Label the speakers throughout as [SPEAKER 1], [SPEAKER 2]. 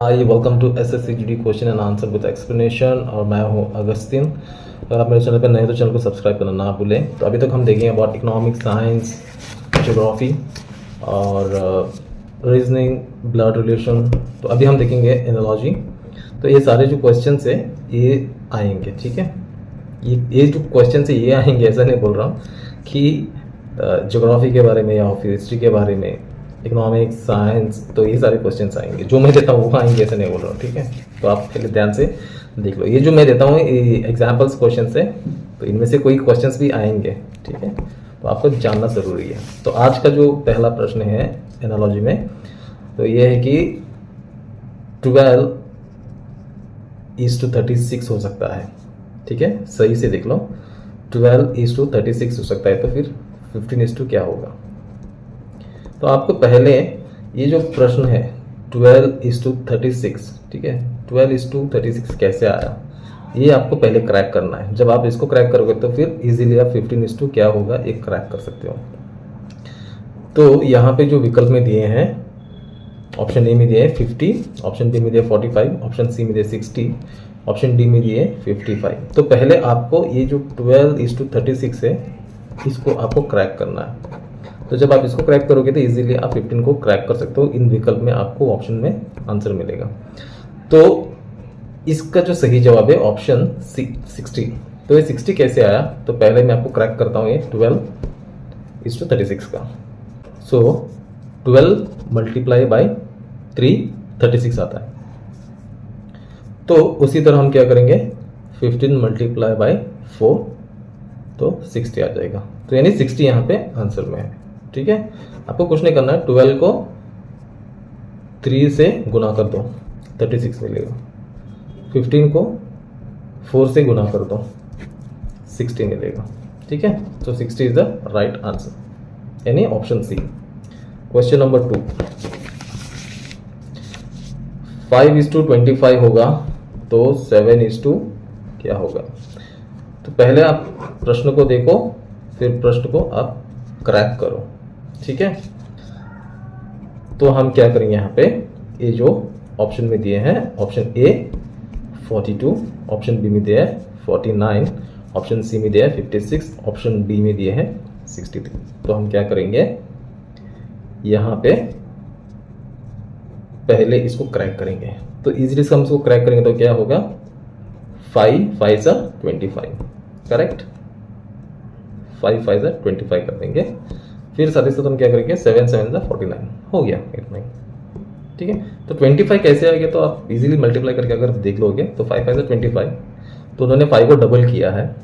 [SPEAKER 1] Hi, welcome to SSC GD question and answer with explanation. और मैं हूं Augustine. अगर आप मेरे चैनल पर नए तो चैनल को सब्सक्राइब करना ना भूलें। तो अभी तक हम देखेंगे अबाउट इकोनॉमिक्स, साइंस, ज्योग्राफी और रीजनिंग, ब्लड रिलेशन। तो अभी हम देखेंगे एनालॉजी। तो ये सारे जो क्वेश्चन है ये आएंगे, ठीक है। ये जो क्वेश्चन है ये आएंगे, ऐसा नहीं बोल रहा हूँ कि ज्योग्राफी के बारे में या फिर हिस्ट्री के बारे में, इकोनॉमिक्स, साइंस, तो ये सारे क्वेश्चंस आएंगे। जो मैं देता हूँ वो आएंगे, ऐसे नहीं बोल रहा हूँ, ठीक है। तो आप पहले ध्यान से देख लो। ये जो मैं देता हूँ ये एग्जाम्पल्स क्वेश्चंस है, तो इनमें से कोई क्वेश्चंस भी आएंगे, ठीक है। तो आपको जानना ज़रूरी है। तो आज का जो पहला प्रश्न है एनालॉजी में, तो ये है कि 12:36 हो सकता है, ठीक है। सही से देख लो, 12:36 हो सकता है, तो फिर 15 क्या होगा। तो आपको पहले ये जो प्रश्न है 12:36, ठीक है, 12:36 कैसे आया ये आपको पहले क्रैक करना है। जब आप इसको क्रैक करोगे तो फिर इजीली आप 15 क्या होगा एक क्रैक कर सकते हो। तो यहाँ पे जो विकल्प में दिए हैं, ऑप्शन ए में दिए है 50, ऑप्शन बी में दिए 45, ऑप्शन सी में दिए 60, ऑप्शन डी में दिए 55। तो पहले आपको ये जो 12:36 है इसको आपको क्रैक करना है। तो जब आप इसको क्रैक करोगे तो इजीली आप 15 को क्रैक कर सकते हो। इन विकल्प में आपको ऑप्शन में आंसर मिलेगा। तो इसका जो सही जवाब है ऑप्शन 60। तो ये 60 कैसे आया, तो पहले मैं आपको क्रैक करता हूँ ये 12:36 का। सो 12 मल्टीप्लाई बाई 3 36 आता है। तो उसी तरह हम क्या करेंगे, 15 मल्टीप्लाई बाई 4 तो 60 आ जाएगा। तो यानी 60 यहाँ पे आंसर में है, ठीक है। आपको कुछ नहीं करना है, 12 को 3 से गुना कर दो 36 मिलेगा, 15 को 4 से गुना कर दो 60 मिलेगा, ठीक है। तो 60 इज द राइट आंसर, यानी ऑप्शन सी। क्वेश्चन नंबर 2, 5:25 होगा तो 7 क्या होगा। तो पहले आप प्रश्न को देखो, फिर प्रश्न को आप क्रैक करो, ठीक है। तो हम क्या करेंगे यहाँ पे, ये जो ऑप्शन में दिए हैं, ऑप्शन ए 42, ऑप्शन बी में दिया है 49, ऑप्शन सी में दिया है 56, ऑप्शन डी में दिए हैं 63। तो हम क्या करेंगे यहाँ पे पहले इसको क्रैक करेंगे। तो इजीली से हम इसको क्रैक करेंगे तो क्या होगा, 5 5 25, करेक्ट। 5 5 25 कर देंगे। फिर साथ ही साथ हम क्या करेंगे, 7 7 49 हो गया, इतना ही, ठीक है। तो 25 कैसे आएगा, तो आप इजीली मल्टीप्लाई करके अगर देख लोगे तो 5 5 25, तो उन्होंने 5 को डबल किया है,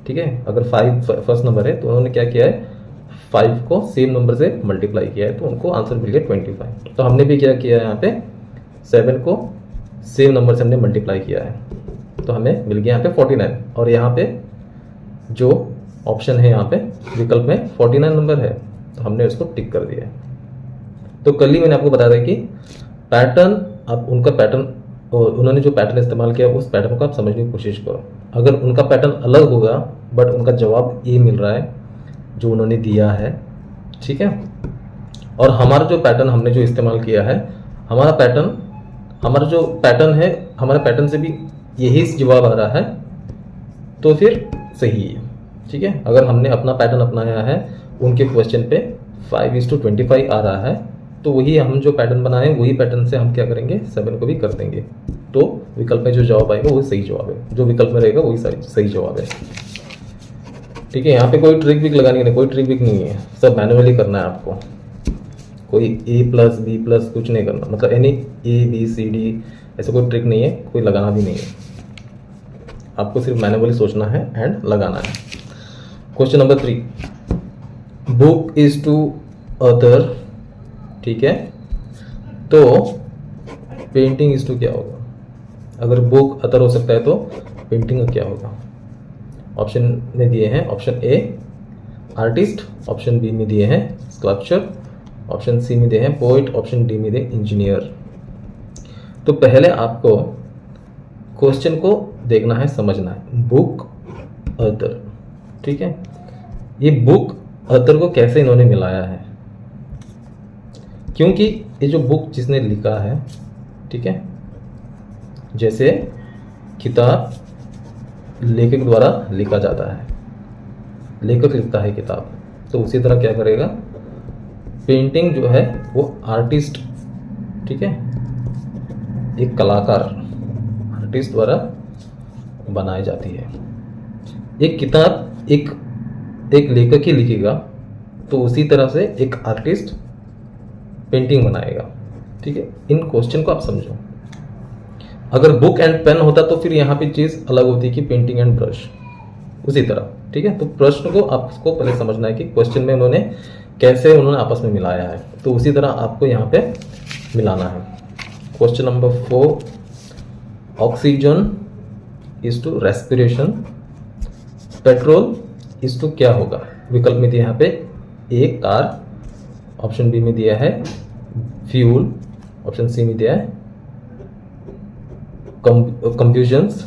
[SPEAKER 1] ठीक है। अगर 5 फर्स्ट नंबर है तो उन्होंने क्या किया है, 5 को सेम नंबर से मल्टीप्लाई किया है, तो उनको आंसर मिल गया 25। तो हमने भी क्या किया है, यहाँ पे 7 को सेम नंबर से हमने मल्टीप्लाई किया है, तो हमें मिल गया यहाँ पे 49। और यहाँ पे जो ऑप्शन है यहाँ पे विकल्प में 49 नंबर है, तो हमने उसको टिक कर दिया है। तो कल ही मैंने आपको बताया था कि पैटर्न, आप उनका पैटर्न, उन्होंने जो पैटर्न इस्तेमाल किया उस पैटर्न को आप समझने की कोशिश करो। अगर उनका पैटर्न अलग होगा बट उनका जवाब ये मिल रहा है जो उन्होंने दिया है, ठीक है। और हमारा जो पैटर्न हमने जो इस्तेमाल किया है, हमारा जो पैटर्न है, हमारे पैटर्न से भी यही जवाब आ रहा है, तो फिर सही है, ठीक है। अगर हमने अपना पैटर्न अपनाया है, उनके क्वेश्चन पे 5:25 आ रहा है, तो वही हम जो पैटर्न बनाए वही पैटर्न से हम क्या करेंगे, 7 को भी कर देंगे। तो विकल्प में जो जवाब आएगा वही सही जवाब है, जो विकल्प में रहेगा वही सही जवाब है, ठीक है। यहाँ पे कोई ट्रिक विक लगानी नहीं, कोई ट्रिक विक नहीं है, सब मैनुअली करना है आपको। कोई A+B+ कुछ नहीं करना, मतलब यानी ABCD ऐसा कोई ट्रिक नहीं है, कोई लगाना भी नहीं है। आपको सिर्फ मैनुअली सोचना है एंड लगाना है। Question number 3, book is to other, ठीक है। तो पेंटिंग इज टू क्या होगा। अगर बुक अदर हो सकता है तो पेंटिंग का क्या होगा। ऑप्शन में दिए हैं, option A artist, option B में दिए हैं स्कल्पचर, ऑप्शन सी में दिए हैं पोइट, ऑप्शन डी में दिए इंजीनियर। तो पहले आपको क्वेश्चन को देखना है, समझना है, बुक अदर, ठीक है। ये बुक अदर को कैसे इन्होंने मिलाया है, क्योंकि ये जो बुक जिसने लिखा है, ठीक है, जैसे किताब लेखक द्वारा लिखा जाता है, लेखक लिखता है किताब, तो उसी तरह क्या करेगा, पेंटिंग जो है वो आर्टिस्ट, ठीक है, एक कलाकार आर्टिस्ट द्वारा बनाई जाती है। एक किताब एक लेखक ही लिखेगा, तो उसी तरह से एक आर्टिस्ट पेंटिंग बनाएगा, ठीक है। इन क्वेश्चन को आप समझो। अगर बुक एंड पेन होता तो फिर यहाँ पे चीज़ अलग होती कि पेंटिंग एंड ब्रश, उसी तरह, ठीक है। तो प्रश्न को आपको पहले समझना है कि क्वेश्चन में उन्होंने कैसे आपस में मिलाया है, तो उसी तरह आपको यहाँ पे मिलाना है। Question number 4, oxygen is to respiration, petrol is to क्या होगा। विकल्प में दिया यहाँ पे ए कार, ऑप्शन बी में दिया है फ्यूल, ऑप्शन सी में दिया है कंफ्यूजन्स,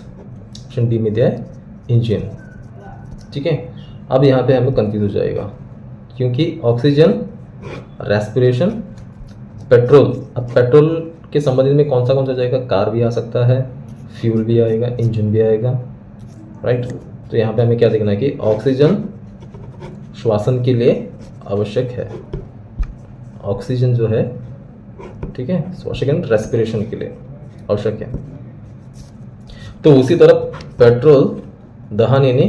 [SPEAKER 1] ऑप्शन डी में दिया है इंजन, ठीक है। अब यहाँ पे हमें कंफ्यूज हो जाएगा क्योंकि ऑक्सीजन, रेस्पिरेशन, पेट्रोल, अब पेट्रोल के संबंधित में कौन सा जाएगा, कार भी आ सकता है, फ्यूल भी आएगा, इंजन भी आएगा, राइट। तो यहाँ पे हमें क्या देखना है कि ऑक्सीजन श्वसन के लिए आवश्यक है, ऑक्सीजन जो है, ठीक है, श्वसन एंड रेस्पिरेशन के लिए आवश्यक है। तो उसी तरह पेट्रोल दहन यानी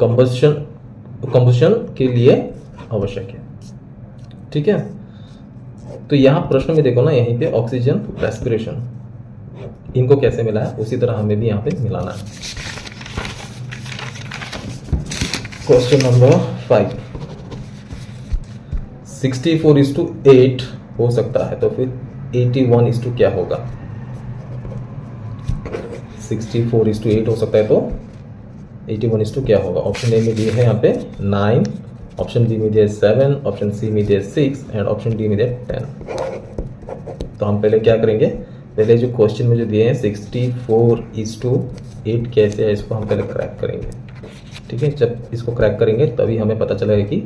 [SPEAKER 1] कंबशन के लिए आवश्यक है, ठीक है। तो यहाँ प्रश्न में देखो ना, यहीं पे ऑक्सीजन, रेस्पिरेशन, इनको कैसे मिला है, उसी तरह हमें भी यहाँ पे मिलाना है। क्वेश्चन नंबर 5, 64:8 हो सकता है, तो फिर 81 क्या होगा। 64:8 हो सकता है, तो 81 क्या होगा। ऑप्शन ए में दिए है यहाँ पे 9, ऑप्शन बी में दिया 7, ऑप्शन सी में दिया 6 एंड ऑप्शन डी में दिया 10। तो हम पहले क्या करेंगे, पहले जो क्वेश्चन में जो दिए हैं 64:8 कैसे है, इसको हम पहले क्रैक करेंगे, ठीक है। जब इसको क्रैक करेंगे तभी हमें पता चलेगा कि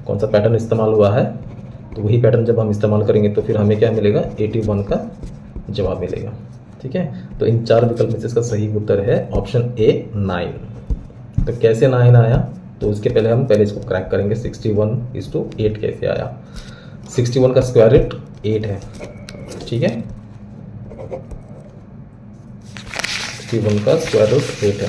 [SPEAKER 1] कौन सा पैटर्न इस्तेमाल हुआ है। तो वही पैटर्न जब हम इस्तेमाल करेंगे तो फिर हमें क्या मिलेगा, 81 का जवाब मिलेगा, ठीक है। तो इन 4 विकल्प में से इसका सही उत्तर है ऑप्शन ए 9। तो कैसे 9 आया, तो उसके पहले हम इसको क्रैक करेंगे। 61:8 कैसे आया। 61 का स्क्वायर रूट 8 है, ठीक है। 61 का स्क्वायर रूट 8 है,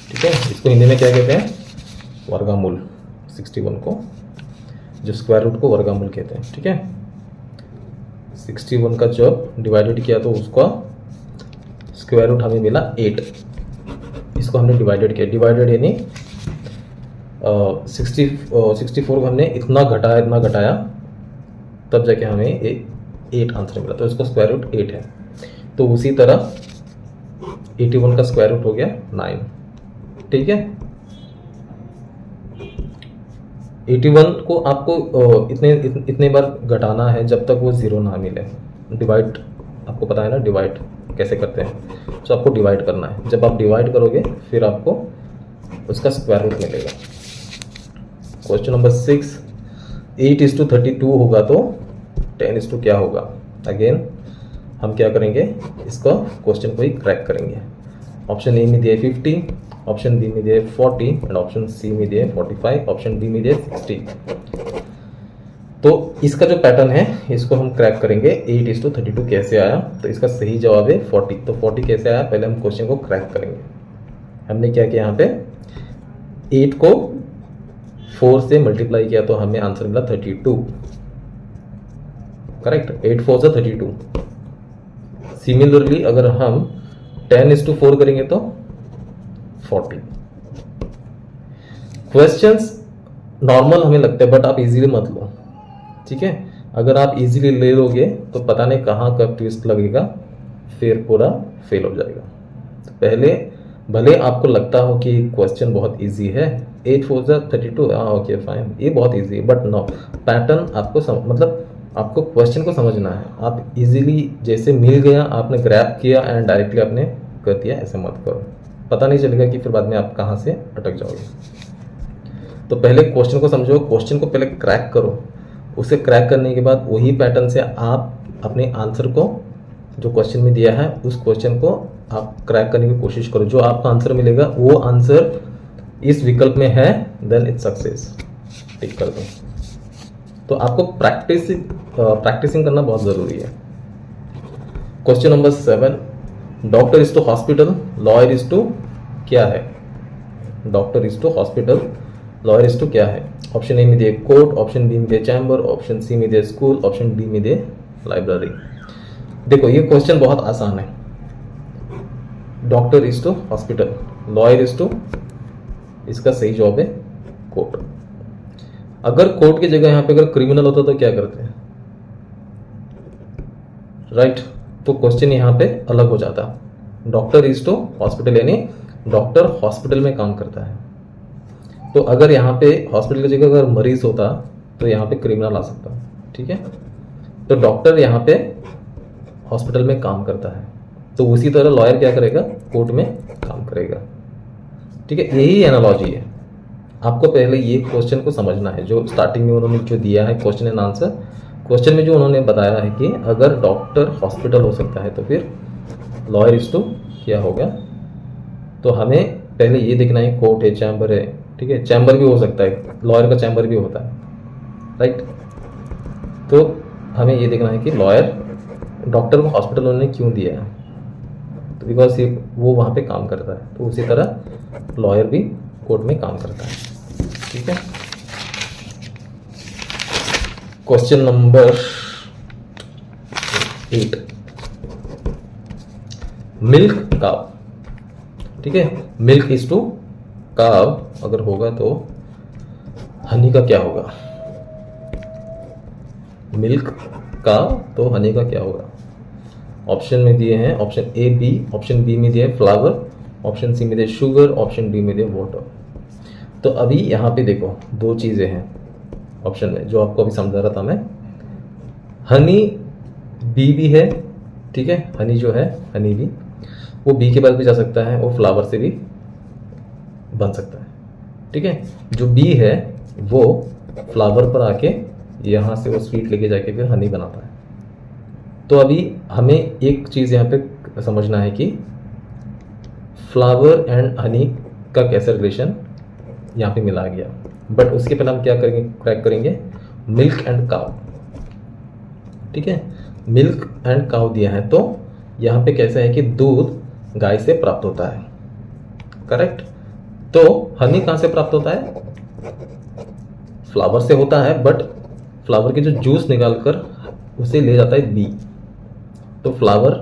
[SPEAKER 1] ठीक है। इसको हिंदी में क्या कहते हैं, वर्गमूल। 61 को जो स्क्वायर रूट को वर्गमूल कहते हैं, ठीक है। 61 का जब डिवाइडेड किया तो उसका स्क्वायर रूट हमें मिला 8। इसको हमने डिवाइडेड किया, डिवाइडेड यानी 64 को हमने इतना घटाया तब जाके हमें 8 आंसर मिला, तो इसका स्क्वायर रूट 8 है। तो उसी तरह 81 का स्क्वायर रूट हो गया 9, ठीक है। 81 को आपको इतने बार घटाना है जब तक वो 0 ना मिले। डिवाइड आपको पता है ना, डिवाइड कैसे करते हैं, तो आपको डिवाइड करना है। जब आप डिवाइड करोगे फिर आपको उसका स्क्वायर रूट मिलेगा। क्वेश्चन नंबर 6, 8:32 होगा तो 10 क्या होगा। अगेन हम क्या करेंगे, इसका क्वेश्चन को ही क्रैक करेंगे। ऑप्शन ए में दिए 50, ऑप्शन बी में दिए 40 एंड ऑप्शन सी में दिए 45, ऑप्शन डी में दिए 60। तो इसका जो पैटर्न है इसको हम क्रैक करेंगे। 8:32 कैसे आया, तो इसका सही जवाब है 40। तो 40 कैसे आया, पहले हम क्वेश्चन को क्रैक करेंगे। हमने क्या किया, यहाँ पे 8 को 4 से मल्टीप्लाई किया तो हमें आंसर मिला 32, करेक्ट। 8 4 से 32। सिमिलरली अगर हम 10:4 करेंगे तो 40। क्वेश्चंस नॉर्मल हमें लगता है बट आप इजीली मत लो, ठीक है। अगर आप इजीली ले लोगे तो पता नहीं कहाँ का ट्विस्ट लगेगा, फिर पूरा फेल हो जाएगा। तो पहले भले आपको लगता हो कि क्वेश्चन बहुत इजी है, 8 4 से 32, ओके फाइन, ये बहुत इजी है, बट नो, पैटर्न आपको मतलब आपको क्वेश्चन को समझना है। आप इजीली जैसे मिल गया आपने ग्रैब किया एंड डायरेक्टली आपने कर दिया, ऐसे मत करो, पता नहीं चलेगा कि फिर बाद में आप कहाँ से अटक जाओगे। तो पहले क्वेश्चन को समझो, क्वेश्चन को पहले क्रैक करो, उसे क्रैक करने के बाद वही पैटर्न से आप अपने आंसर को जो क्वेश्चन में दिया है उस क्वेश्चन को आप क्रैक करने की कोशिश करो। जो आपका आंसर मिलेगा वो आंसर इस विकल्प में है, देन इट्स सक्सेस, टिक कर दो। तो आपको प्रैक्टिसिंग करना बहुत ज़रूरी है। Question number 7, doctor is to hospital, lawyer is to क्या है? Doctor is to hospital, lawyer is to क्या है? ऑप्शन ए में दिए कोर्ट, ऑप्शन बी में दिए चैम्बर, ऑप्शन सी में दिए स्कूल, ऑप्शन डी में दिए लाइब्रेरी। देखो ये क्वेश्चन बहुत आसान है। Doctor is to hospital, lawyer is to, इसका सही जवाब है कोर्ट। अगर कोर्ट की जगह यहां पे अगर क्रिमिनल होता तो क्या करते हैं? राइट, तो क्वेश्चन यहां पे अलग हो जाता। डॉक्टर इज टू हॉस्पिटल यानी डॉक्टर हॉस्पिटल में काम करता है। तो अगर यहाँ पे हॉस्पिटल की जगह अगर मरीज होता तो यहाँ पे क्रिमिनल आ सकता। ठीक है, तो डॉक्टर यहाँ पे हॉस्पिटल में काम करता है, तो उसी तरह लॉयर क्या करेगा? कोर्ट में काम करेगा। ठीक है, यही एनालॉजी है। आपको पहले ये क्वेश्चन को समझना है जो स्टार्टिंग में उन्होंने जो दिया है क्वेश्चन एंड आंसर। क्वेश्चन में जो उन्होंने बताया है कि अगर डॉक्टर हॉस्पिटल हो सकता है तो फिर लॉयर इज टू क्या होगा? तो हमें पहले ये देखना है कोर्ट है, चैम्बर है। ठीक है, चैम्बर भी हो सकता है, लॉयर का चैम्बर भी होता है। राइट, तो हमें ये देखना है कि लॉयर, डॉक्टर को हॉस्पिटल उन्होंने क्यों दिया है? तो बिकॉज वो वहाँ पे काम करता है, तो उसी तरह लॉयर भी कोर्ट में काम करता है। ठीक है, क्वेश्चन नंबर 8, मिल्क काव। ठीक है, मिल्क इज टू काव अगर होगा तो हनी का क्या होगा? मिल्क काव तो हनी का क्या होगा? ऑप्शन में दिए हैं option A B, option B में दिए फ्लावर, ऑप्शन सी में दिए शुगर, ऑप्शन डी में दिए वाटर। तो अभी यहाँ पे देखो दो चीज़ें हैं ऑप्शन में जो आपको अभी समझा रहा था मैं। हनी बी भी है, ठीक है, हनी जो है हनी बी वो बी के पास भी जा सकता है, वो फ्लावर से भी बन सकता है। ठीक है, जो बी है वो फ्लावर पर आके यहाँ से वो स्वीट लेके जाके फिर हनी बनाता है। तो अभी हमें एक चीज़ यहाँ पे समझना है कि फ्लावर एंड हनी का कैसा रिलेशन यहाँ पे मिला गया, बट उसके पहले हम क्या करेंगे? क्रैक करेंगे मिल्क एंड काव। ठीक है, मिल्क एंड काव दिया है, तो यहाँ पे कैसा है कि दूध गाय से प्राप्त होता है, करेक्ट। तो हनी कहाँ से प्राप्त होता है? फ्लावर से होता है, बट फ्लावर के जो जूस निकालकर उसे ले जाता है बी। तो फ्लावर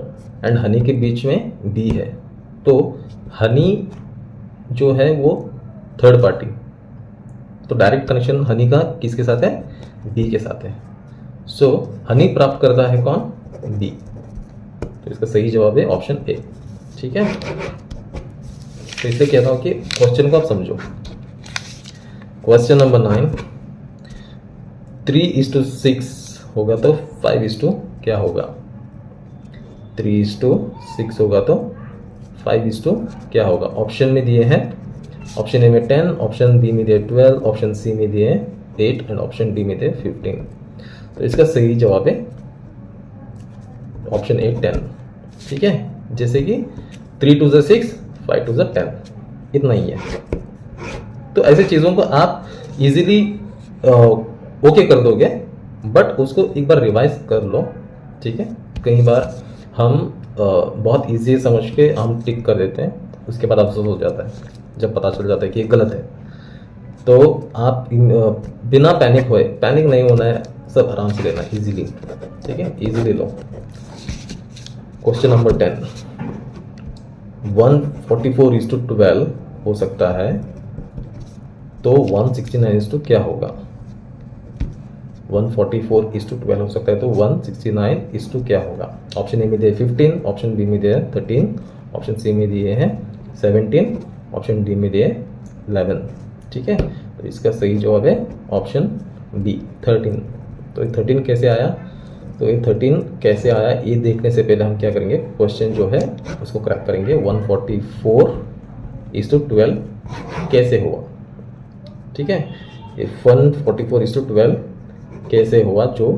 [SPEAKER 1] एंड हनी के बीच में बी है, तो हनी जो है वो थर्ड पार्टी, तो डायरेक्ट कनेक्शन हनी का किसके साथ है? बी के साथ है। सो हनी प्राप्त करता है कौन? बी। तो इसका सही जवाब है ऑप्शन ए। ठीक है, तो इसलिए कहता हूं कि क्वेश्चन को आप समझो। क्वेश्चन नंबर 9, 3:6 होगा तो 5 क्या होगा? 3:6 होगा तो 5 क्या होगा? ऑप्शन में दिए हैं, ऑप्शन ए में 10, ऑप्शन बी में दिए 12, ऑप्शन सी में दिए 8 एंड ऑप्शन डी में दिए 15। तो इसका सही जवाब है ऑप्शन ए 10। ठीक है, जैसे कि 3:6, 5:10, इतना ही है। तो ऐसे चीज़ों को आप इजीली ओके कर दोगे, बट उसको एक बार रिवाइज कर लो। ठीक है, कई बार हम बहुत इजी समझ के हम टिक कर देते हैं, उसके बाद अफसोस हो जाता है जब पता चल जाता है कि ये गलत है। तो आप बिना पैनिक नहीं होना है, सब आराम से लेना इजीली। ठीक है, इजीली लो। क्वेश्चन नंबर 10, 144:12 हो सकता है तो 169 क्या होगा? 144:12 हो सकता है तो 169 क्या होगा? ऑप्शन ए में दिए 15, ऑप्शन बी में दिए 13, ऑप्शन सी में दिए हैं 17, ऑप्शन डी में दिए 11। ठीक है, तो इसका सही जवाब है ऑप्शन बी 13। तो 13 कैसे आया? तो ये 13 कैसे आया ये देखने से पहले हम क्या करेंगे? क्वेश्चन जो है उसको क्रैक करेंगे। 144:12 कैसे हुआ? ठीक है, ये 144:12 कैसे हुआ जो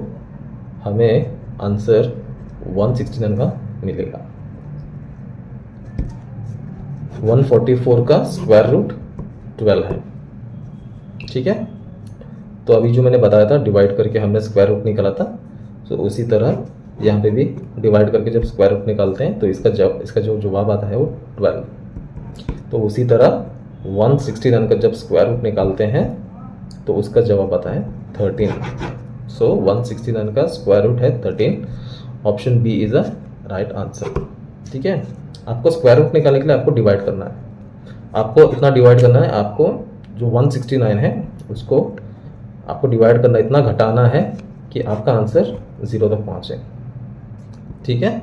[SPEAKER 1] हमें आंसर 169 का मिलेगा। 144 का स्क्वायर रूट 12 है, ठीक है। तो अभी जो मैंने बताया था डिवाइड करके हमने स्क्वायर रूट निकाला था, तो उसी तरह यहाँ पे भी डिवाइड करके जब स्क्वायर रूट निकालते हैं तो इसका जो जवाब आता है वो 12। तो उसी तरह 169 का जब स्क्वायर रूट निकालते हैं तो उसका जवाब आता है 13। सो 169 का स्क्वायर रूट है 13। Option B is a right answer, ठीक है। आपको स्क्वायर रूट निकालने के लिए आपको डिवाइड करना है, आपको इतना डिवाइड करना है, आपको जो 169 है उसको आपको डिवाइड करना, इतना घटाना है कि आपका आंसर 0 तक पहुँचे, ठीक है।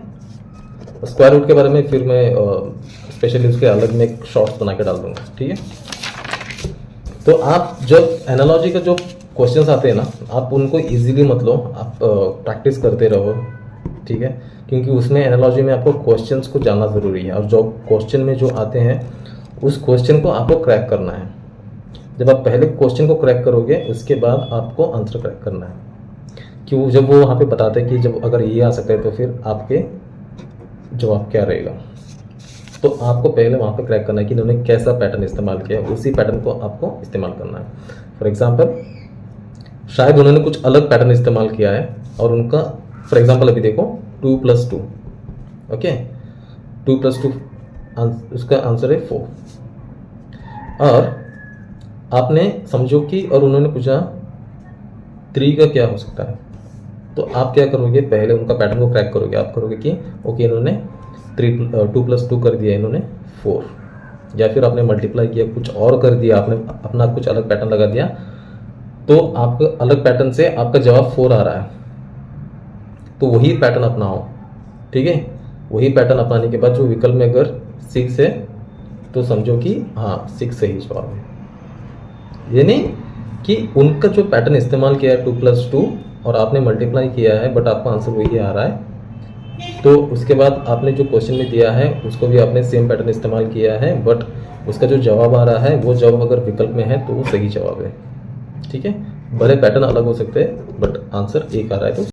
[SPEAKER 1] स्क्वायर रूट के बारे में फिर मैं स्पेशली उसके अलग में एक शॉर्ट्स बना के डाल दूंगा, ठीक है। तो आप जब एनालॉजी का जो क्वेश्चंस आते हैं ना, आप उनको इजीली मत लो, आप प्रैक्टिस करते रहो, ठीक है। क्योंकि उसमें एनालॉजी में आपको क्वेश्चंस को जानना ज़रूरी है, और जो क्वेश्चन में जो आते हैं उस क्वेश्चन को आपको क्रैक करना है। जब आप पहले क्वेश्चन को क्रैक करोगे उसके बाद आपको आंसर क्रैक करना है। क्यों? जब वो वहाँ पे बताते हैं कि जब अगर ये आ सकता है तो फिर आपके जवाब क्या रहेगा, तो आपको पहले वहाँ पे क्रैक करना है कि इन्होंने कैसा पैटर्न इस्तेमाल किया है, उसी पैटर्न को आपको इस्तेमाल करना है। फॉर एग्जांपल शायद उन्होंने कुछ अलग पैटर्न इस्तेमाल किया है और उनका, फॉर एग्जांपल अभी देखो 2 + 2, ओके, 2 + 2 उसका आंसर है 4, और आपने समझो कि और उन्होंने पूछा 3 का क्या हो सकता है, तो आप क्या करोगे, पहले उनका पैटर्न को क्रैक करोगे। आप करोगे कि ओके इन्होंने 2 + 2 कर दिया, इन्होंने 4, या फिर आपने मल्टीप्लाई किया, कुछ और कर दिया, आपने अपना कुछ अलग पैटर्न लगा दिया, तो आपका अलग पैटर्न से आपका जवाब 4 आ रहा है, तो वही पैटर्न अपनाओ, ठीक है। वही पैटर्न अपनाने के बाद जो विकल्प में अगर 6 है तो समझो कि हाँ 6 सही जवाब है। ये नहीं कि उनका जो पैटर्न इस्तेमाल किया है 2 + 2 और आपने मल्टीप्लाई किया है बट आपका आंसर वही आ रहा है, तो उसके बाद आपने जो क्वेश्चन में दिया है उसको भी आपने सेम पैटर्न इस्तेमाल किया है, बट उसका जो जवाब आ रहा है वो जवाब अगर विकल्प में है तो वो सही जवाब है, ठीक है। भले पैटर्न अलग हो सकते हैं बट आंसर एक आ रहा है तो